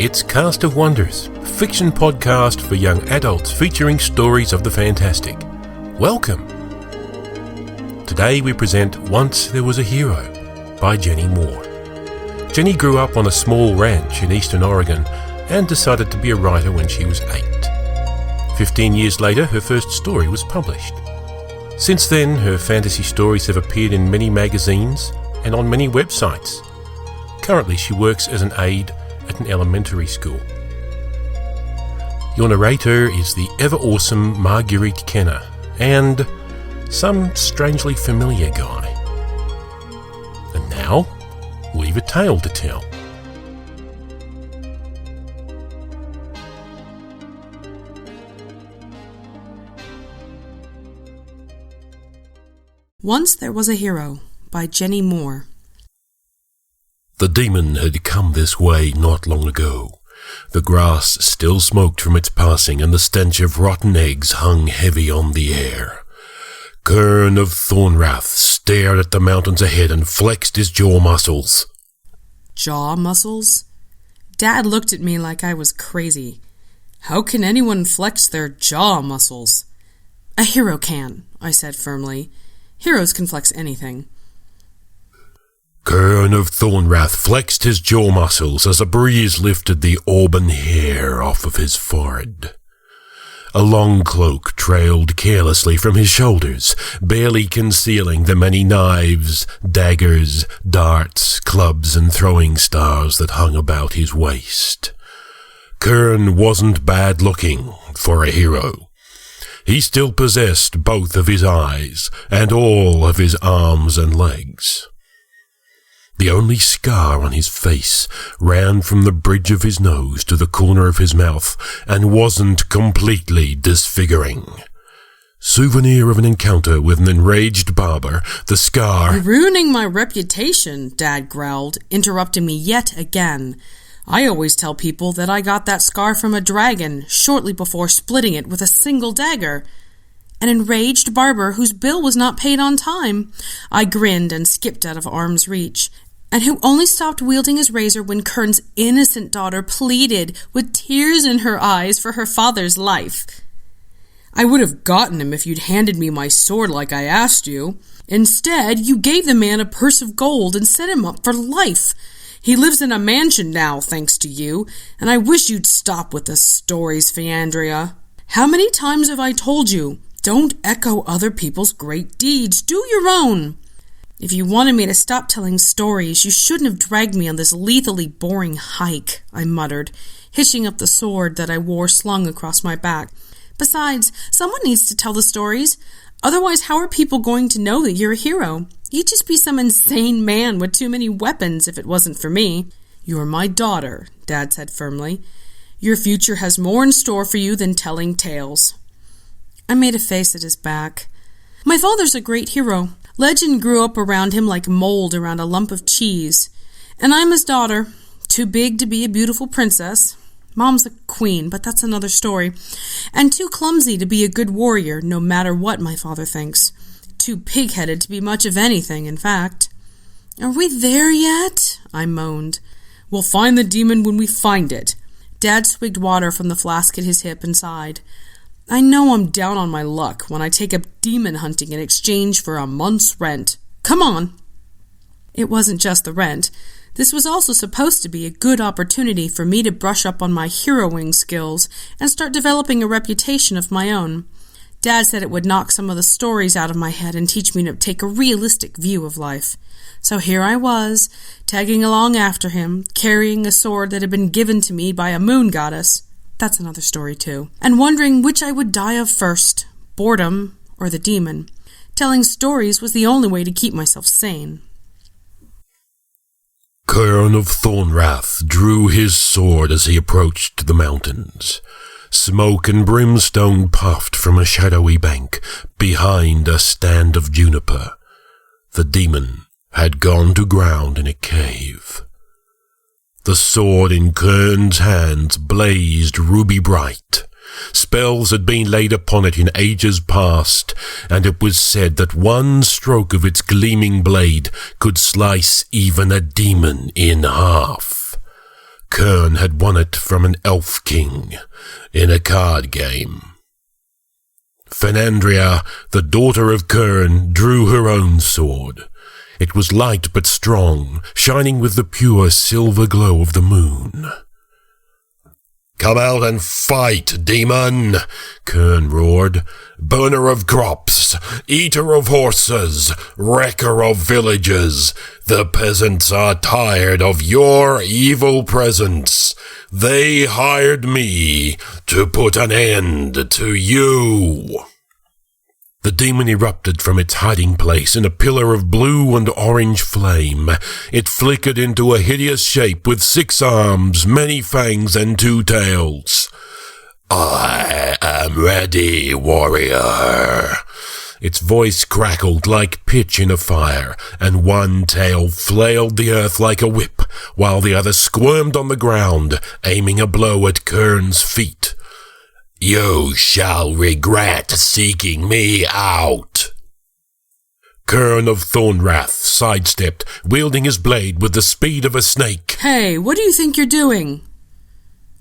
It's Cast of Wonders, a fiction podcast for young adults featuring stories of the fantastic. Welcome! Today we present Once There Was a Hero by Jenny Moore. Jenny grew up on a small ranch in eastern Oregon and decided to be a writer when she was 8. 15 years later, her first story was published. Since then, her fantasy stories have appeared in many magazines and on many websites. Currently, she works as an aide at an elementary school. Your narrator is the ever-awesome Marguerite Kenner and some strangely familiar guy. And now, we've a tale to tell. Once There Was a Hero by Jenny Moore. The demon had come this way not long ago. The grass still smoked from its passing, and the stench of rotten eggs hung heavy on the air. Kern of Thornrath stared at the mountains ahead and flexed his jaw muscles. Jaw muscles? Dad looked at me like I was crazy. How can anyone flex their jaw muscles? A hero can, I said firmly. Heroes can flex anything. Kern of Thornrath flexed his jaw muscles as a breeze lifted the auburn hair off of his forehead. A long cloak trailed carelessly from his shoulders, barely concealing the many knives, daggers, darts, clubs, and throwing stars that hung about his waist. Kern wasn't bad looking for a hero. He still possessed both of his eyes and all of his arms and legs. The only scar on his face ran from the bridge of his nose to the corner of his mouth and wasn't completely disfiguring. Souvenir of an encounter with an enraged barber, the scar— "You're ruining my reputation," Dad growled, interrupting me yet again. "I always tell people that I got that scar from a dragon shortly before splitting it with a single dagger. An enraged barber whose bill was not paid on time." I grinned and skipped out of arm's reach. "And who only stopped wielding his razor when Kern's innocent daughter pleaded with tears in her eyes for her father's life. I would have gotten him if you'd handed me my sword like I asked you. Instead, you gave the man a purse of gold and set him up for life. He lives in a mansion now, thanks to you, and I wish you'd stop with the stories, Fiandria. How many times have I told you, don't echo other people's great deeds, do your own? If you wanted me to stop telling stories, you shouldn't have dragged me on this lethally boring hike," I muttered, hitching up the sword that I wore slung across my back. "Besides, someone needs to tell the stories. Otherwise, how are people going to know that you're a hero? You'd just be some insane man with too many weapons if it wasn't for me." "You're my daughter," Dad said firmly. "Your future has more in store for you than telling tales." I made a face at his back. "My father's a great hero. Legend grew up around him like mold around a lump of cheese. And I'm his daughter, too big to be a beautiful princess. Mom's a queen, but that's another story. And too clumsy to be a good warrior, no matter what my father thinks. Too pig-headed to be much of anything, in fact." "Are we there yet?" I moaned. "We'll find the demon when we find it." Dad swigged water from the flask at his hip and sighed. "I know I'm down on my luck when I take up demon hunting in exchange for a month's rent. Come on!" It wasn't just the rent. This was also supposed to be a good opportunity for me to brush up on my heroing skills and start developing a reputation of my own. Dad said it would knock some of the stories out of my head and teach me to take a realistic view of life. So here I was, tagging along after him, carrying a sword that had been given to me by a moon goddess. That's another story, too. And wondering which I would die of first, boredom or the demon. Telling stories was the only way to keep myself sane. Kern of Thornrath drew his sword as he approached the mountains. Smoke and brimstone puffed from a shadowy bank behind a stand of juniper. The demon had gone to ground in a cave. The sword in Kern's hands blazed ruby bright. Spells had been laid upon it in ages past, and it was said that one stroke of its gleaming blade could slice even a demon in half. Kern had won it from an elf king in a card game. Fenandria, the daughter of Kern, drew her own sword. It was light but strong, shining with the pure silver glow of the moon. "Come out and fight, demon!" Kern roared. "Burner of crops, eater of horses, wrecker of villages, the peasants are tired of your evil presence. They hired me to put an end to you." The demon erupted from its hiding place in a pillar of blue and orange flame. It flickered into a hideous shape with 6 arms, many fangs, and 2 tails. "I am ready, warrior." Its voice crackled like pitch in a fire, and one tail flailed the earth like a whip, while the other squirmed on the ground, aiming a blow at Kern's feet. "You shall regret seeking me out." Kern of Thornwrath sidestepped, wielding his blade with the speed of a snake. "Hey, what do you think you're doing?"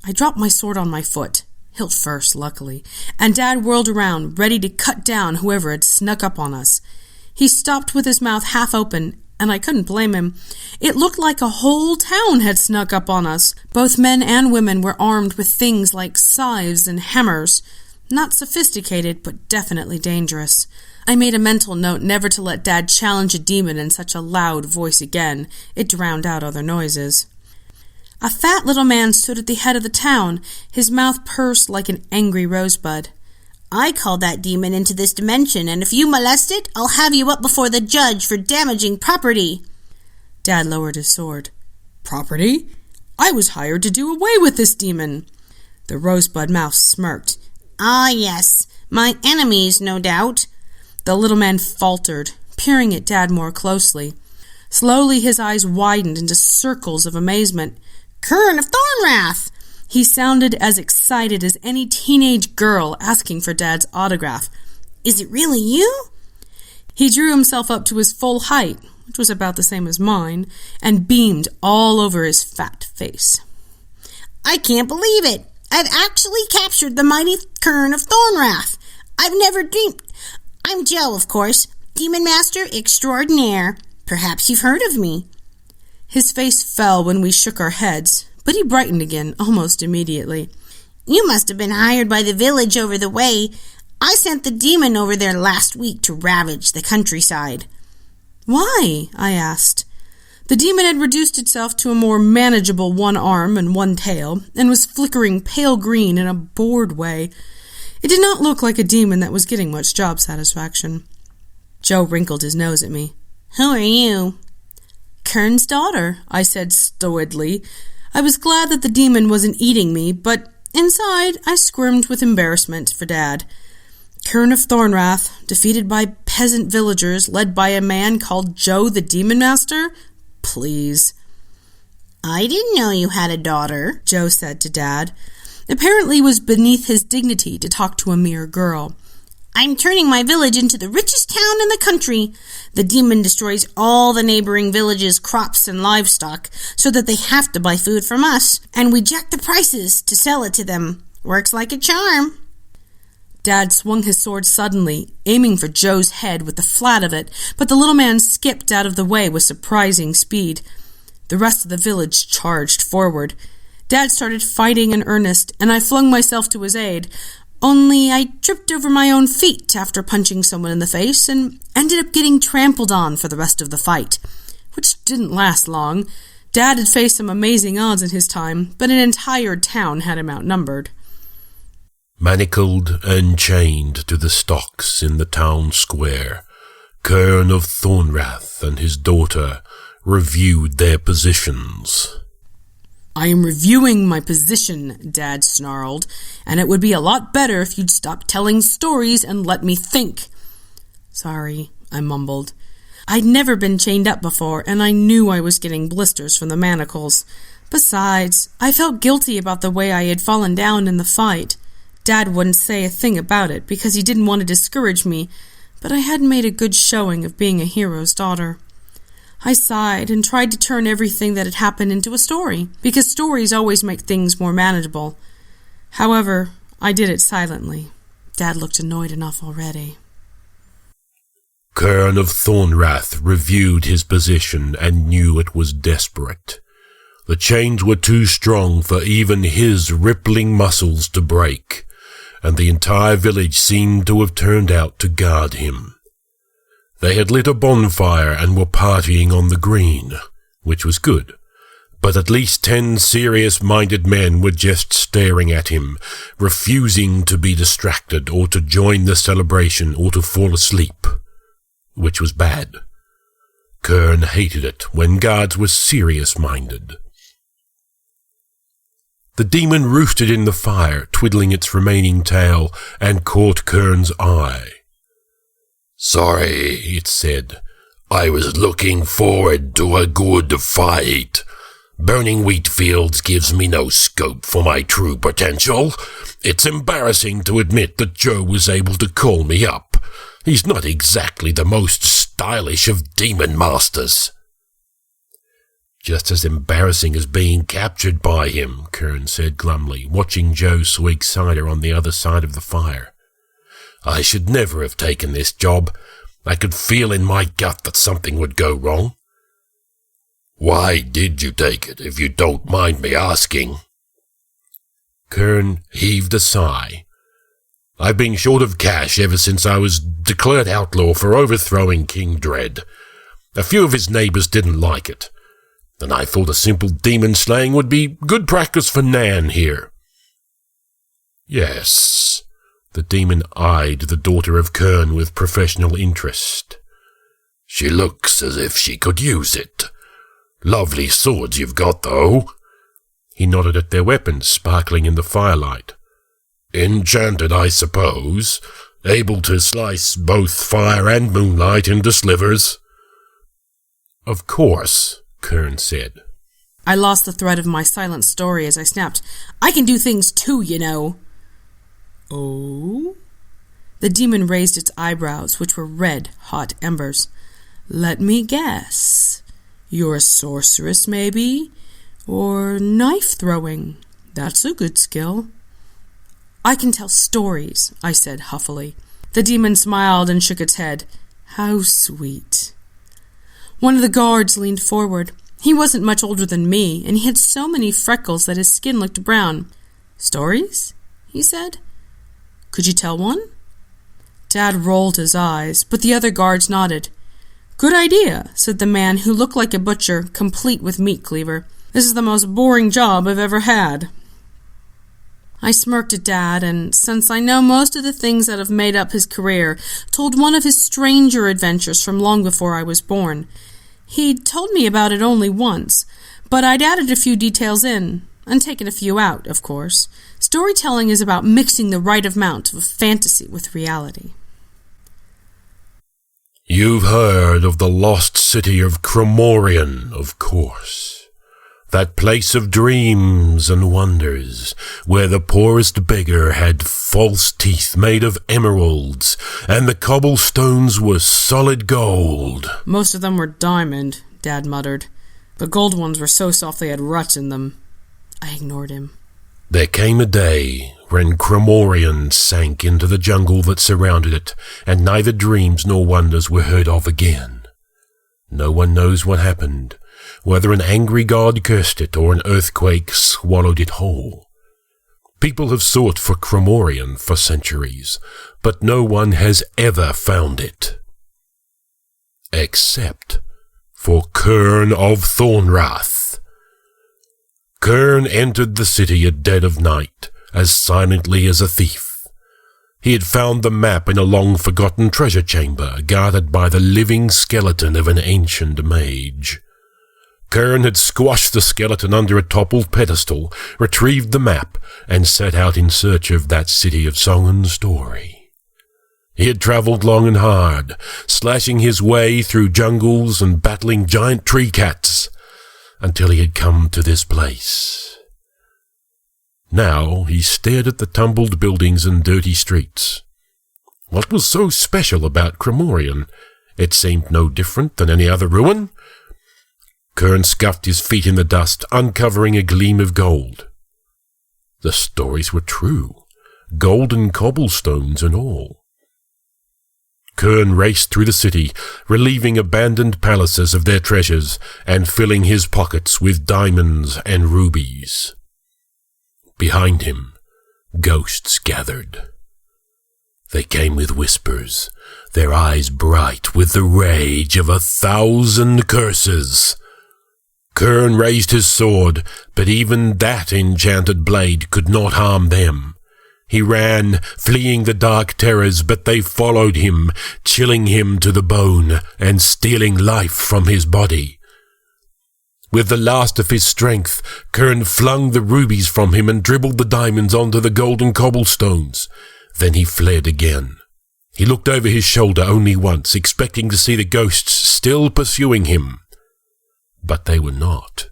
I dropped my sword on my foot, hilt first, luckily, and Dad whirled around, ready to cut down whoever had snuck up on us. He stopped with his mouth half open, and I couldn't blame him. It looked like a whole town had snuck up on us. Both men and women were armed with things like scythes and hammers. Not sophisticated, but definitely dangerous. I made a mental note never to let Dad challenge a demon in such a loud voice again. It drowned out other noises. A fat little man stood at the head of the town, his mouth pursed like an angry rosebud. "I called that demon into this dimension, and if you molest it, I'll have you up before the judge for damaging property." Dad lowered his sword. "Property? I was hired to do away with this demon." The rosebud mouth smirked. "Ah, yes, my enemies, no doubt." The little man faltered, peering at Dad more closely. Slowly his eyes widened into circles of amazement. "Kern of Thornwrath!" He sounded as excited as any teenage girl asking for Dad's autograph. "Is it really you?" He drew himself up to his full height, which was about the same as mine, and beamed all over his fat face. "I can't believe it. I've actually captured the mighty Kern of Thornwrath. I've never dreamed... I'm Joe, of course, Demon Master Extraordinaire. Perhaps you've heard of me." His face fell when we shook our heads, but he brightened again almost immediately. "You must have been hired by the village over the way. I sent the demon over there last week to ravage the countryside." "Why?" I asked. The demon had reduced itself to a more manageable 1 arm and 1 tail, and was flickering pale green in a bored way. It did not look like a demon that was getting much job satisfaction. Joe wrinkled his nose at me. "Who are you?" "Kern's daughter," I said stolidly. I was glad that the demon wasn't eating me, but inside I squirmed with embarrassment for Dad. Kern of Thornwrath, defeated by peasant villagers led by a man called Joe the Demon Master? Please. "I didn't know you had a daughter," Joe said to Dad. Apparently it was beneath his dignity to talk to a mere girl. "I'm turning my village into the richest town in the country. The demon destroys all the neighboring villages' crops and livestock so that they have to buy food from us, and we jack the prices to sell it to them. Works like a charm." Dad swung his sword suddenly, aiming for Joe's head with the flat of it, but the little man skipped out of the way with surprising speed. The rest of the village charged forward. Dad started fighting in earnest, and I flung myself to his aid. Only I tripped over my own feet after punching someone in the face and ended up getting trampled on for the rest of the fight, which didn't last long. Dad had faced some amazing odds in his time, but an entire town had him outnumbered. Manacled and chained to the stocks in the town square, Kern of Thornwrath and his daughter reviewed their positions. "I am reviewing my position," Dad snarled, "and it would be a lot better if you'd stop telling stories and let me think." "Sorry," I mumbled. I'd never been chained up before, and I knew I was getting blisters from the manacles. Besides, I felt guilty about the way I had fallen down in the fight. Dad wouldn't say a thing about it because he didn't want to discourage me, but I had made a good showing of being a hero's daughter. I sighed and tried to turn everything that had happened into a story, because stories always make things more manageable. However, I did it silently. Dad looked annoyed enough already. Kern of Thornrath reviewed his position and knew it was desperate. The chains were too strong for even his rippling muscles to break, and the entire village seemed to have turned out to guard him. They had lit a bonfire and were partying on the green, which was good, but at least 10 serious-minded men were just staring at him, refusing to be distracted or to join the celebration or to fall asleep, which was bad. Kern hated it when guards were serious-minded. The demon roosted in the fire, twiddling its remaining tail, and caught Kern's eye. "Sorry," it said. "I was looking forward to a good fight. Burning wheat fields gives me no scope for my true potential. It's embarrassing to admit that Joe was able to call me up. He's not exactly the most stylish of demon masters." "Just as embarrassing as being captured by him," Kern said glumly, watching Joe swig cider on the other side of the fire. "I should never have taken this job. I could feel in my gut that something would go wrong." "Why did you take it, if you don't mind me asking?" Kern heaved a sigh. "I've been short of cash ever since I was declared outlaw for overthrowing King Dread. A few of his neighbours didn't like it, and I thought a simple demon slaying would be good practice for Nan here." "Yes." The demon eyed the daughter of Kern with professional interest. "She looks as if she could use it. Lovely swords you've got, though." He nodded at their weapons, sparkling in the firelight. "Enchanted, I suppose. Able to slice both fire and moonlight into slivers." "Of course," Kern said. I lost the thread of my silent story as I snapped, "I can do things too, you know." "Oh?" The demon raised its eyebrows, which were red, hot embers. "Let me guess. You're a sorceress, maybe? Or knife-throwing? That's a good skill." "I can tell stories," I said huffily. The demon smiled and shook its head. "How sweet." One of the guards leaned forward. He wasn't much older than me, and he had so many freckles that his skin looked brown. "Stories?" he said. "Could you tell one?" Dad rolled his eyes, but the other guards nodded. "Good idea," said the man who looked like a butcher, complete with meat cleaver. "This is the most boring job I've ever had." I smirked at Dad, and since I know most of the things that have made up his career, told one of his stranger adventures from long before I was born. He'd told me about it only once, but I'd added a few details in, and taken a few out, of course. Storytelling is about mixing the right amount of fantasy with reality. "You've heard of the lost city of Cremorian, of course. That place of dreams and wonders, where the poorest beggar had false teeth made of emeralds, and the cobblestones were solid gold." "Most of them were diamond," Dad muttered. "The gold ones were so soft they had ruts in them." I ignored him. "There came a day when Cremorian sank into the jungle that surrounded it, and neither dreams nor wonders were heard of again. No one knows what happened, whether an angry god cursed it or an earthquake swallowed it whole. People have sought for Cremorian for centuries, but no one has ever found it. Except for Kern of Thornrath. Kern entered the city at dead of night, as silently as a thief. He had found the map in a long-forgotten treasure chamber, guarded by the living skeleton of an ancient mage. Kern had squashed the skeleton under a toppled pedestal, retrieved the map, and set out in search of that city of song and story. He had travelled long and hard, slashing his way through jungles and battling giant tree cats, until he had come to this place. Now he stared at the tumbled buildings and dirty streets. What was so special about Cremorian? It seemed no different than any other ruin. Kern scuffed his feet in the dust, uncovering a gleam of gold. The stories were true, golden cobblestones and all. Kern raced through the city, relieving abandoned palaces of their treasures and filling his pockets with diamonds and rubies. Behind him, ghosts gathered. They came with whispers, their eyes bright with the rage of 1,000 curses. Kern raised his sword, but even that enchanted blade could not harm them. He ran, fleeing the dark terrors, but they followed him, chilling him to the bone and stealing life from his body. With the last of his strength, Kern flung the rubies from him and dribbled the diamonds onto the golden cobblestones. Then he fled again. He looked over his shoulder only once, expecting to see the ghosts still pursuing him. But they were not.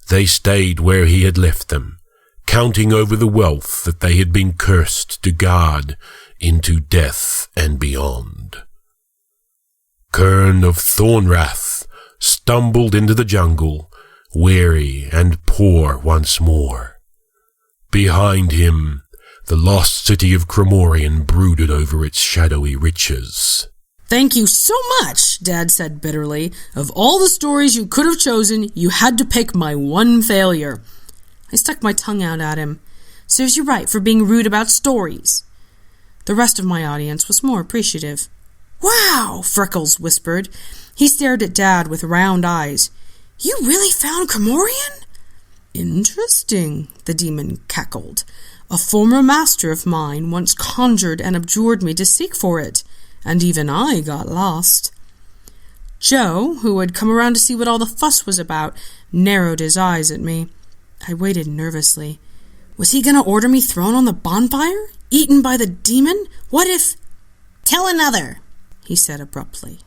They stayed where he had left them, counting over the wealth that they had been cursed to guard into death and beyond. Kern of Thornrath stumbled into the jungle, weary and poor once more. Behind him, the lost city of Cremorian brooded over its shadowy riches. "Thank you so much," Dad said bitterly. "Of all the stories you could have chosen, you had to pick my one failure." I stuck my tongue out at him. "Serves you right for being rude about stories." The rest of my audience was more appreciative. "Wow," Freckles whispered. He stared at Dad with round eyes. "You really found Cremorian?" "Interesting," the demon cackled. "A former master of mine once conjured and abjured me to seek for it, and even I got lost." Joe, who had come around to see what all the fuss was about, narrowed his eyes at me. I waited nervously. Was he going to order me thrown on the bonfire? Eaten by the demon? What if... "Tell another," he said abruptly.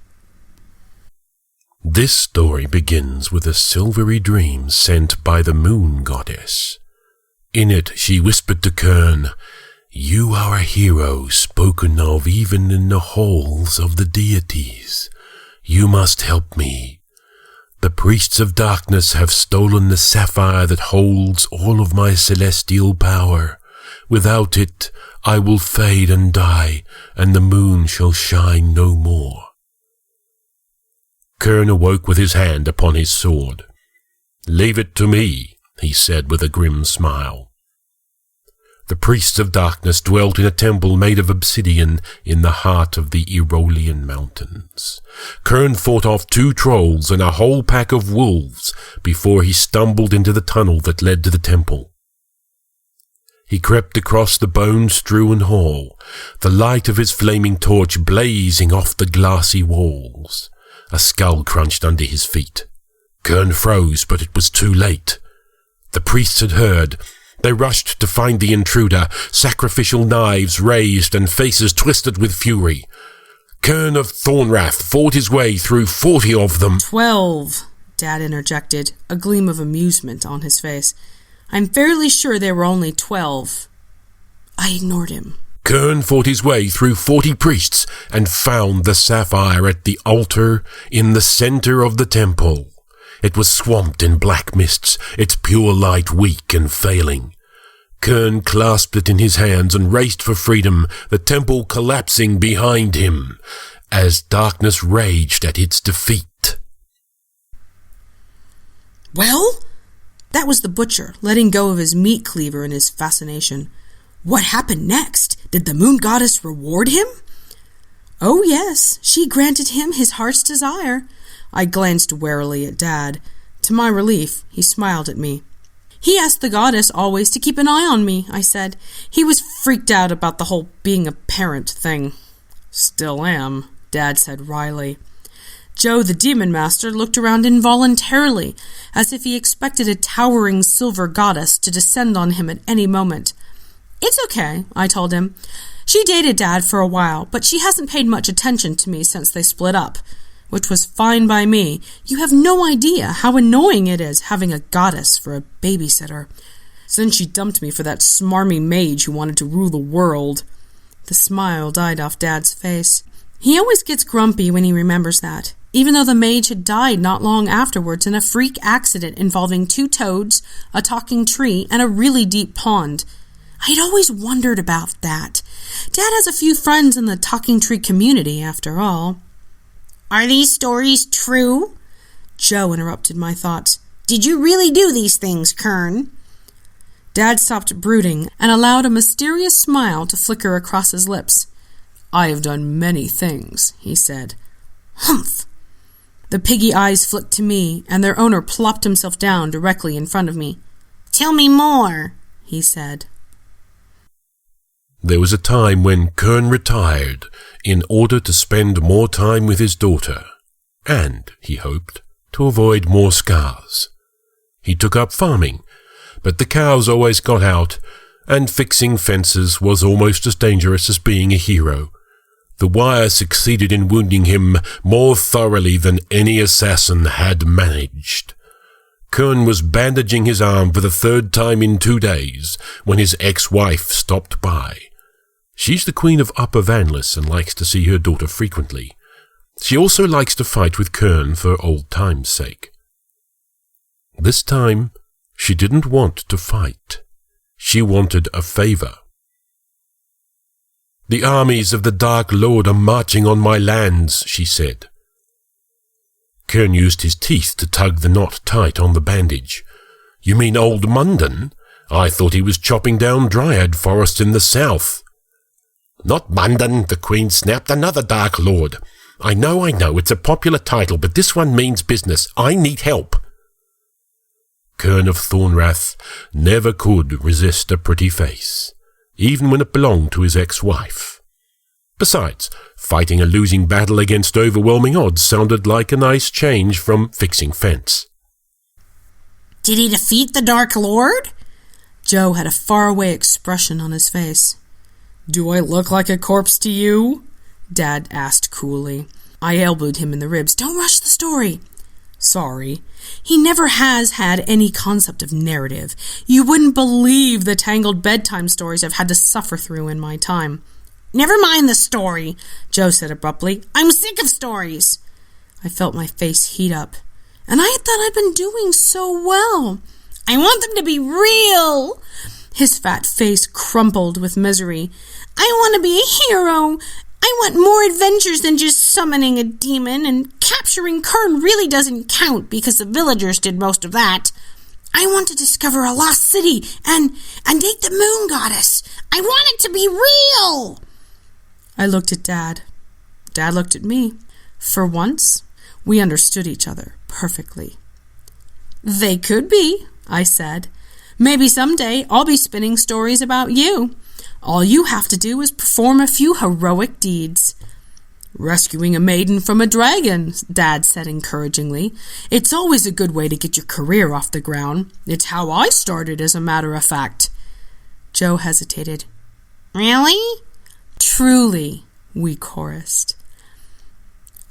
This story begins with a silvery dream sent by the moon goddess. In it she whispered to Kern, "You are a hero spoken of even in the halls of the deities. You must help me. The priests of darkness have stolen the sapphire that holds all of my celestial power. Without it, I will fade and die, and the moon shall shine no more." Kern awoke with his hand upon his sword. "Leave it to me," he said with a grim smile. The priests of darkness dwelt in a temple made of obsidian in the heart of the Aeolian mountains. Kern fought off 2 trolls and a whole pack of wolves before he stumbled into the tunnel that led to the temple. He crept across the bone-strewn hall, the light of his flaming torch blazing off the glassy walls. A skull crunched under his feet. Kern froze, but it was too late. The priests had heard. They rushed to find the intruder, sacrificial knives raised and faces twisted with fury. Kern of Thornrath fought his way through 40 of them. 12, Dad interjected, a gleam of amusement on his face. "I'm fairly sure there were only 12. I ignored him. Kern fought his way through 40 priests and found the sapphire at the altar in the center of the temple. It was swamped in black mists, its pure light weak and failing. Kern clasped it in his hands and raced for freedom, the temple collapsing behind him, as darkness raged at its defeat. "Well?" That was the butcher, letting go of his meat cleaver in his fascination. "What happened next? Did the moon goddess reward him?" "Oh, yes, she granted him his heart's desire." I glanced warily at Dad. To my relief, he smiled at me. "He asked the goddess always to keep an eye on me," I said. "He was freaked out about the whole being a parent thing." "Still am," Dad said wryly. Joe, the demon master, looked around involuntarily, as if he expected a towering silver goddess to descend on him at any moment. "It's okay," I told him. "She dated Dad for a while, but she hasn't paid much attention to me since they split up." Which was fine by me. You have no idea how annoying it is having a goddess for a babysitter. Since she dumped me for that smarmy mage who wanted to rule the world. The smile died off Dad's face. He always gets grumpy when he remembers that. even though the mage had died not long afterwards in a freak accident involving 2 toads, a talking tree, and a really deep pond. I had always wondered about that. Dad has a few friends in the talking tree community, after all. Are these stories true? Joe interrupted my thoughts. Did you really do these things, Kern? Dad stopped brooding and allowed a mysterious smile to flicker across his lips. I have done many things, he said. Humph! The piggy eyes flicked to me, and their owner plopped himself down directly in front of me. Tell me more, he said. There was a time when Kern retired in order to spend more time with his daughter, and, he hoped, to avoid more scars. He took up farming, but the cows always got out, and fixing fences was almost as dangerous as being a hero. The wire succeeded in wounding him more thoroughly than any assassin had managed. Kern was bandaging his arm for the 3rd time in 2 days when his ex-wife stopped by. She's the queen of Upper Vanless and likes to see her daughter frequently. She also likes to fight with Kern for old time's sake. This time, she didn't want to fight. She wanted a favor. The armies of the Dark Lord are marching on my lands, she said. Kern used his teeth to tug the knot tight on the bandage. You mean Old Mundan? I thought he was chopping down dryad forests in the south. Not Mundan, the Queen snapped. Another Dark Lord. I know, it's a popular title, but this one means business. I need help. Kern of Thornrath never could resist a pretty face, even when it belonged to his ex-wife. Besides, fighting a losing battle against overwhelming odds sounded like a nice change from fixing fence. Did he defeat the Dark Lord? Joe had a faraway expression on his face. Do I look like a corpse to you? Dad asked coolly. I elbowed him in the ribs. Don't rush the story. Sorry. He never has had any concept of narrative. You wouldn't believe the tangled bedtime stories I've had to suffer through in my time. Never mind the story, Joe said abruptly. I'm sick of stories. I felt my face heat up. And I thought I'd been doing so well. I want them to be real. His fat face crumpled with misery. I want to be a hero. I want more adventures than just summoning a demon, and capturing Kern really doesn't count because the villagers did most of that. I want to discover a lost city and date the moon goddess. I want it to be real. I looked at Dad. Dad looked at me. For once, we understood each other perfectly. They could be, I said. Maybe someday I'll be spinning stories about you. All you have to do is perform a few heroic deeds. Rescuing a maiden from a dragon, Dad said encouragingly. It's always a good way to get your career off the ground. It's how I started, as a matter of fact. Joe hesitated. Really? Truly, we chorused.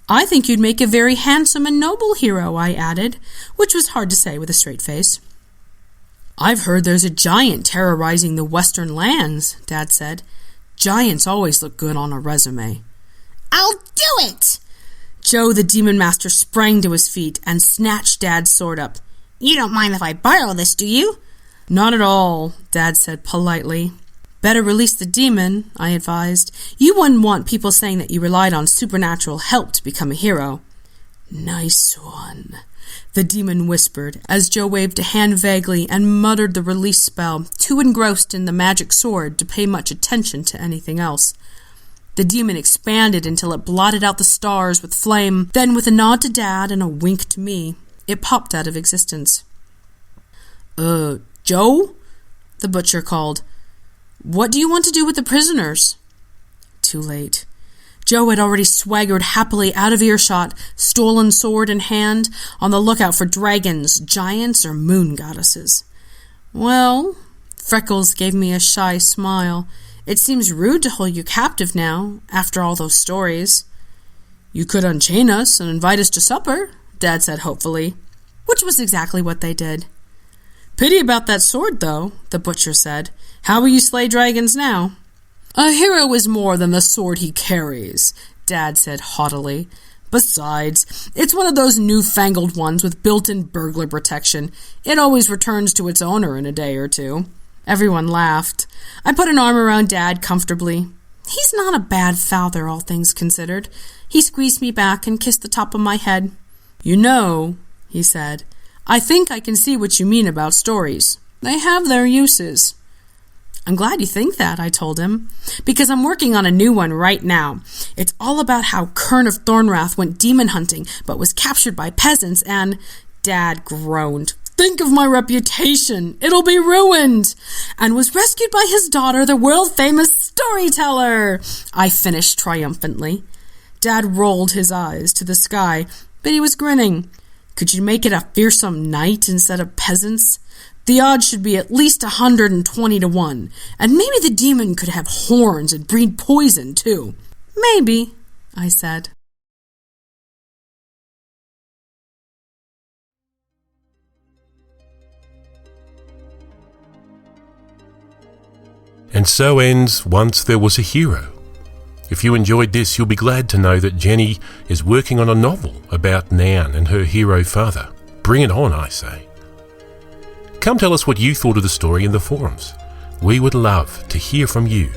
I think you'd make a very handsome and noble hero, I added, which was hard to say with a straight face. I've heard there's a giant terrorizing the western lands, Dad said. Giants always look good on a resume. I'll do it! Joe the Demon Master sprang to his feet and snatched Dad's sword up. You don't mind if I borrow this, do you? Not at all, Dad said politely. Better release the demon, I advised. You wouldn't want people saying that you relied on supernatural help to become a hero. Nice one, the demon whispered as Joe waved a hand vaguely and muttered the release spell, too engrossed in the magic sword to pay much attention to anything else. The demon expanded until it blotted out the stars with flame. Then, with a nod to Dad and a wink to me, it popped out of existence. Joe? The butcher called. What do you want to do with the prisoners? Too late. Joe had already swaggered happily out of earshot, stolen sword in hand, on the lookout for dragons, giants, or moon goddesses. Well, Freckles gave me a shy smile. It seems rude to hold you captive now, after all those stories. You could unchain us and invite us to supper, Dad said hopefully, which was exactly what they did. Pity about that sword, though, the butcher said. How will you slay dragons now? A hero is more than the sword he carries, Dad said haughtily. Besides, it's one of those newfangled ones with built-in burglar protection. It always returns to its owner in a day or two. Everyone laughed. I put an arm around Dad comfortably. He's not a bad father, all things considered. He squeezed me back and kissed the top of my head. "You know," he said, "I think I can see what you mean about stories. They have their uses." "I'm glad you think that," I told him, "because I'm working on a new one right now. It's all about how Kern of Thornrath went demon hunting but was captured by peasants and—" Dad groaned. "Think of my reputation. It'll be ruined. And was rescued by his daughter, the world-famous storyteller," I finished triumphantly. Dad rolled his eyes to the sky, but he was grinning. "Could you make it a fearsome knight instead of peasants? The odds should be at least 120 to 1, and maybe the demon could have horns and breed poison, too." "Maybe," I said. And so ends Once There Was a Hero. If you enjoyed this, you'll be glad to know that Jenny is working on a novel about Nan and her hero father. Bring it on, I say. Come tell us what you thought of the story in the forums. We would love to hear from you.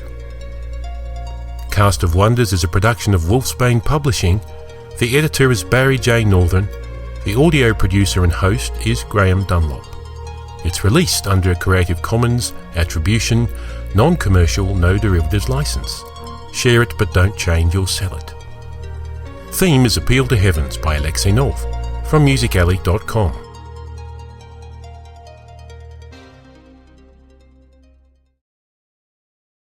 Cast of Wonders is a production of Wolfsbane Publishing. The editor is Barry J. Northern. The audio producer and host is Graham Dunlop. It's released under a Creative Commons Attribution, Non-Commercial, No Derivatives license. Share it but don't change or sell it. Theme is Appeal to Heavens by Alexei North from musicalley.com.